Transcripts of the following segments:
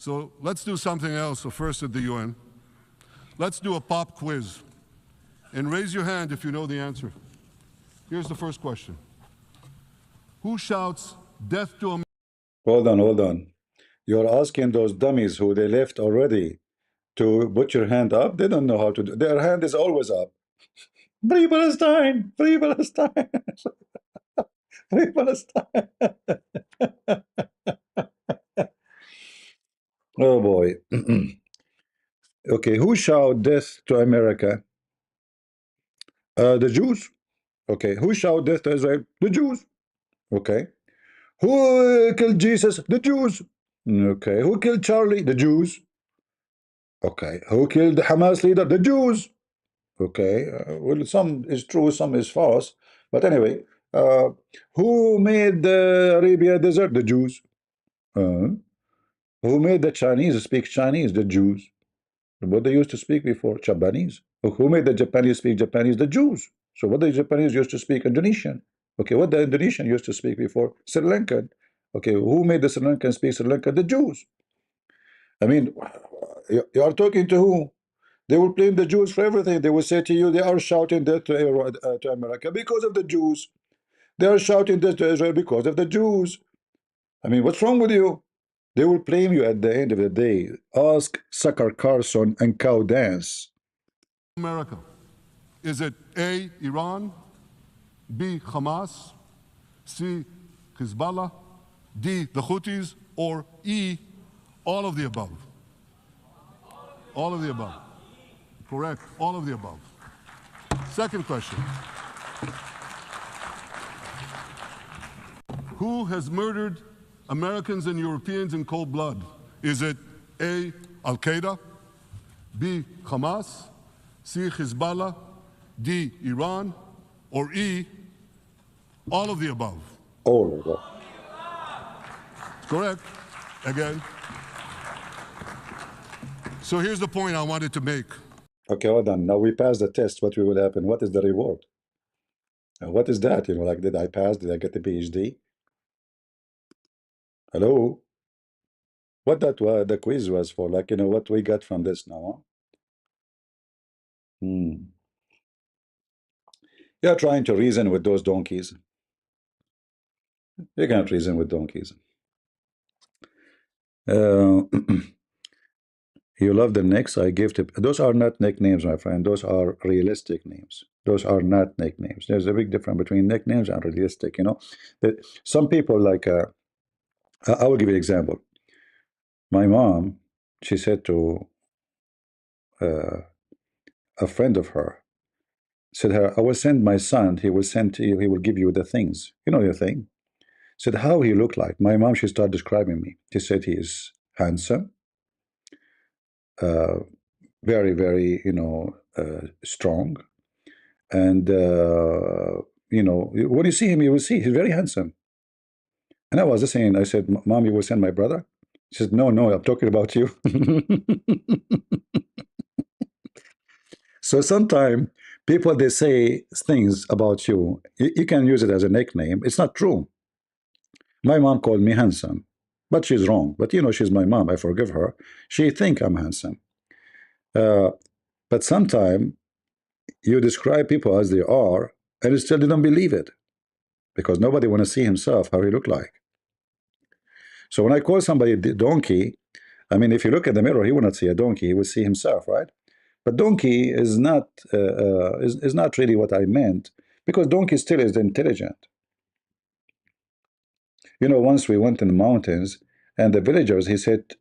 So let's do something else. So first at the UN, let's do a pop quiz. And raise your hand if you know the answer. Here's the first question. Who shouts death to America? Hold on. You're asking those dummies who they left already to put your hand up. They don't know how to do. Their hand is always up. Free Palestine! Free Palestine! Free Palestine! Oh boy. Okay, who shout death to America? The Jews. Okay, who shout death to Israel? The Jews. Okay. Who killed Jesus? The Jews. Okay. Who killed Charlie? The Jews. Okay. Who killed the Hamas leader? The Jews. Okay. Well, some is true, some is false. But anyway, who made the Arabia Desert? The Jews. Who made the Chinese speak Chinese? The Jews. What they used to speak before? Japanese. Who made the Japanese speak Japanese? The Jews. So what the Japanese used to speak? Indonesian. Okay, what the Indonesian used to speak before? Sri Lankan. Okay, who made the Sri Lankan speak Sri Lankan? The Jews. I mean, you are talking to who? They will blame the Jews for everything. They will say to you, they are shouting death to America because of the Jews. They are shouting death to Israel because of the Jews. I mean, what's wrong with you? They will blame you at the end of the day. Ask Sucker Carson and Cow Dance. America. Is it A, Iran, B, Hamas, C, Hezbollah, D, the Houthis, or E, all of the above? All of the above. Correct. All of the above. Second question. Who has murdered Americans and Europeans in cold blood? Is it A, Al-Qaeda, B, Hamas, C, Hezbollah, D, Iran, or E, all of the above? All of them. Correct. Again. So here's the point I wanted to make. Okay, hold on. Now we pass the test. What will happen? What is the reward? What is that? You know, like, did I pass? Did I get the PhD? Hello? What that was, the quiz was for? Like, you know, what we got from this now? Huh? You're trying to reason with those donkeys. You can't reason with donkeys. You love the nicks I give to. Those are not nicknames, my friend. Those are realistic names. Those are not nicknames. There's a big difference between nicknames and realistic. You know, that some people like. I will give you an example. My mom, she said to a friend of her, said her, I will send my son. He will send to you. He will give you the things. You know your thing. Said how he looked like. My mom, she started describing me. She said he is handsome. Very, very, you know, strong. And, you know, when you see him, you will see he's very handsome. And I was just saying, I said, Mom, you will send my brother? She said, no, I'm talking about you. So sometimes people, they say things about you. You can use it as a nickname. It's not true. My mom called me handsome, but she's wrong. But, you know, she's my mom. I forgive her. She think I'm handsome. But sometimes you describe people as they are, and you still didn't believe it, because nobody want to see himself how he look like. So when I call somebody a donkey, I mean, if you look at the mirror, he will not see a donkey; he will see himself, right? But donkey is not really what I meant, because donkey still is intelligent. You know, once we went in the mountains, and the villagers, he said,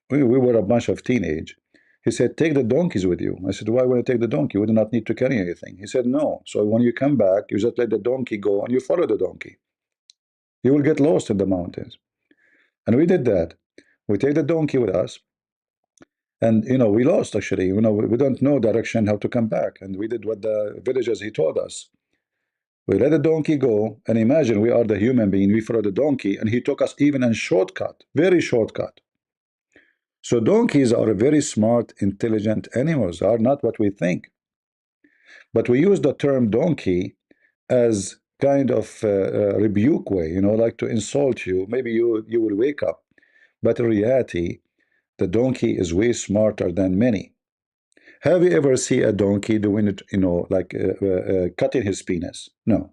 we were a bunch of teenage. He said, take the donkeys with you. I said, why would I take the donkey? We do not need to carry anything. He said, no. So when you come back, you just let the donkey go and you follow the donkey. You will get lost in the mountains. And we did that. We take the donkey with us. And, you know, we lost, actually. You know, we don't know direction, how to come back. And we did what the villagers, he told us. We let the donkey go. And imagine we are the human being. We follow the donkey. And he took us even in shortcut, very shortcut. So donkeys are very smart, intelligent animals, are not what we think. But we use the term donkey as kind of a rebuke way, you know, like to insult you. Maybe you will wake up. But in reality, The donkey is way smarter than many. Have you ever seen a donkey doing it, like cutting his penis? No.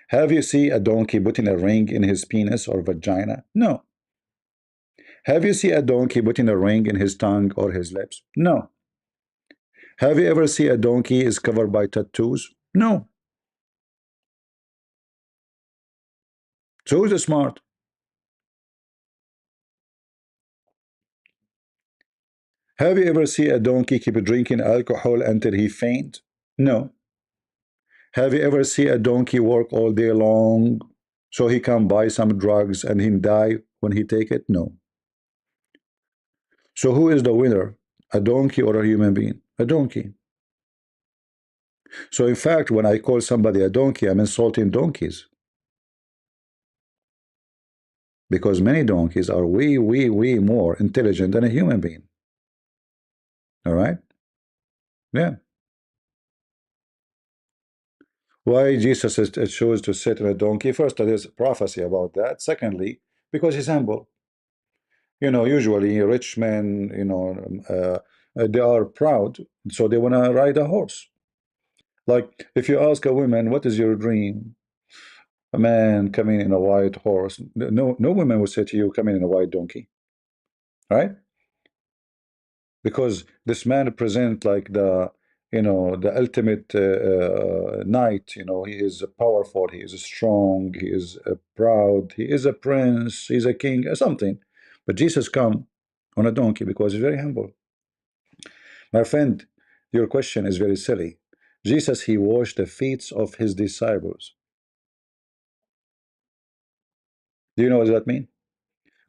Have you seen a donkey putting a ring in his penis or vagina? No. Have you seen a donkey putting a ring in his tongue or his lips? No. Have you ever seen a donkey is covered by tattoos? No. So who's smart? Have you ever seen a donkey keep drinking alcohol until he faint? No. Have you ever seen a donkey work all day long so he can buy some drugs and he die when he take it? No. So who is the winner? A donkey or a human being? A donkey. So in fact, when I call somebody a donkey, I'm insulting donkeys. Because many donkeys are way, way, way more intelligent than a human being. All right? Yeah. Why Jesus chose to sit on a donkey? First, there is prophecy about that. Secondly, because he's humble. Usually rich men, they are proud, so they want to ride a horse. Like if you ask a woman, what is your dream? A man coming in a white horse. No woman will say to you, coming in a white donkey, right? Because this man present like the ultimate knight. He is powerful, he is strong, he is proud, he is a prince, he's a king, something. But Jesus come on a donkey because he's very humble. My friend, your question is very silly. Jesus, he washed the feet of his disciples. Do you know what that mean?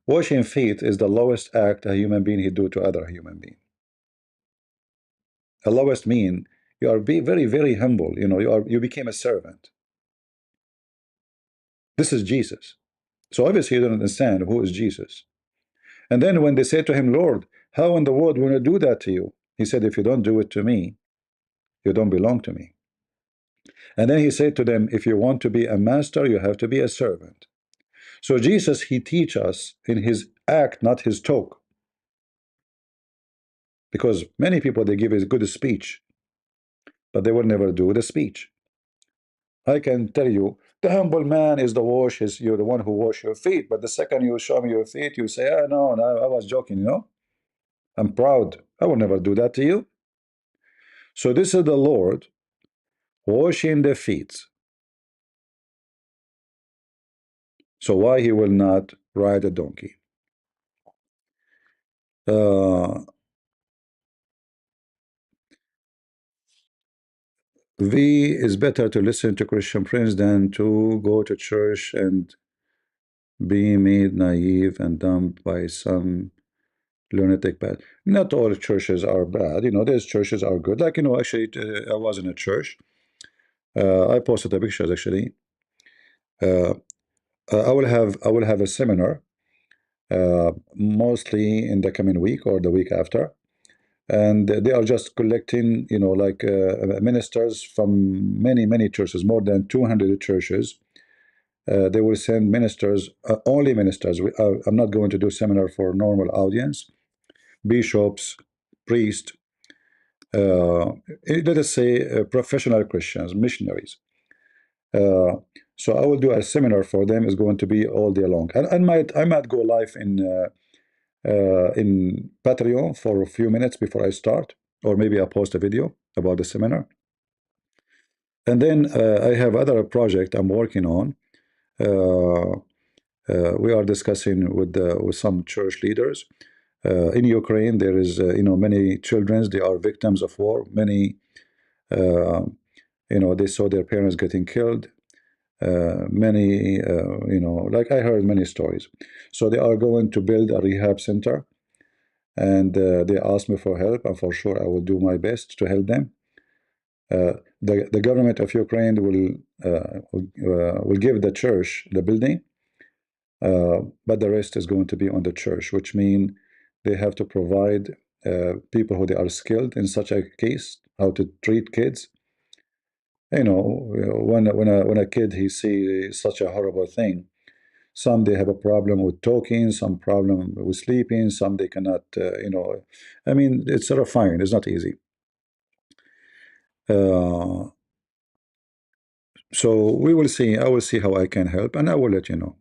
Washing feet is the lowest act a human being he do to other human being. The lowest mean you are very, very humble. You became a servant. This is Jesus. So obviously you don't understand who is Jesus. And then when they say to him, Lord, how in the world will I do that to you? He said, if you don't do it to me, you don't belong to me. And then he said to them, if you want to be a master, you have to be a servant. So Jesus, he teach us in his act, not his talk. Because many people, they give a good speech, but they will never do the speech. I can tell you, the humble man is you're the one who wash your feet. But the second you show me your feet, you say, no, I was joking. I'm proud. I will never do that to you. So this is the Lord washing the feet. So why he will not ride a donkey? V is better to listen to Christian friends than to go to church and be made naive and dumb by some lunatic bad. Not all churches are bad. These churches are good. Like, actually, I was in a church. I posted the pictures actually. I will have a seminar, mostly in the coming week or the week after, and they are just collecting, like ministers from many churches, more than 200 churches. They will send ministers, only ministers. I'm not going to do seminar for normal audience. Bishops, priests, let us say professional Christians, missionaries. So I will do a seminar for them. Is going to be all day long, and I might go live in Patreon for a few minutes before I start, or maybe I post a video about the seminar. And then I have other project I'm working on. We are discussing with some church leaders. In Ukraine, there is many children. They are victims of war. Many they saw their parents getting killed. Many like I heard many stories. So they are going to build a rehab center, and they asked me for help, and for sure I will do my best to help them. The government of Ukraine will give the church the building, but the rest is going to be on the church, which means they have to provide people who they are skilled in such a case, how to treat kids. When a kid he see such a horrible thing, Some they have a problem with talking, some problem with sleeping, some they cannot, I mean, it's terrifying. It's not easy. So we will see. I will see how I can help, and I will let you know.